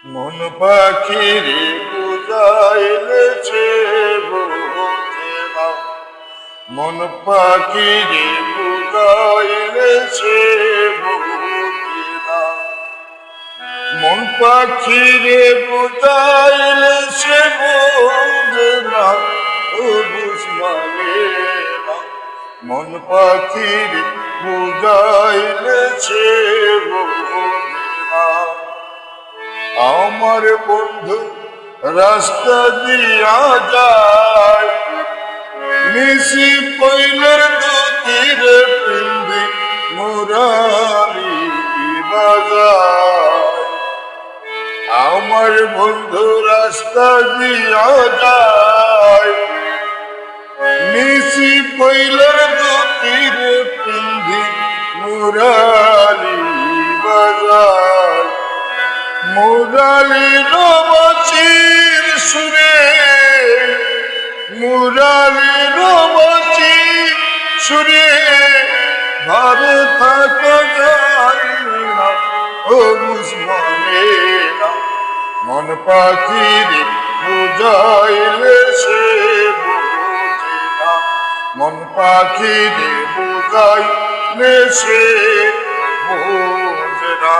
মন পাখিরে বুঝাইলেছে বোঝে না, মন পাখিরে বুঝাইলেছে বোঝে না, মন পাখিরে বুঝাইলেছে বোঝে না, ও বুঝমানে না, মন পাখিরে বুঝাইলেছে বোঝে না। আমার বন্ধু রাস্তা দিয়া যায়, নিশি পইলের দুধের পিন্দি মুরারি বাজার। আমার বন্ধু রাস্তা দিয়া যায়, নিশি পইলের দুধের পিন্দি মুরারি বাজার। মুরালির বাঁশির সুরে, মুরালির বাঁশির সুরে ভারে থাকা যায় না, ও বুঝমানে না, মন পাখির বুঝাইলে সে বোঝে না, মন পাখির বুঝাইলে সে বোঝে না।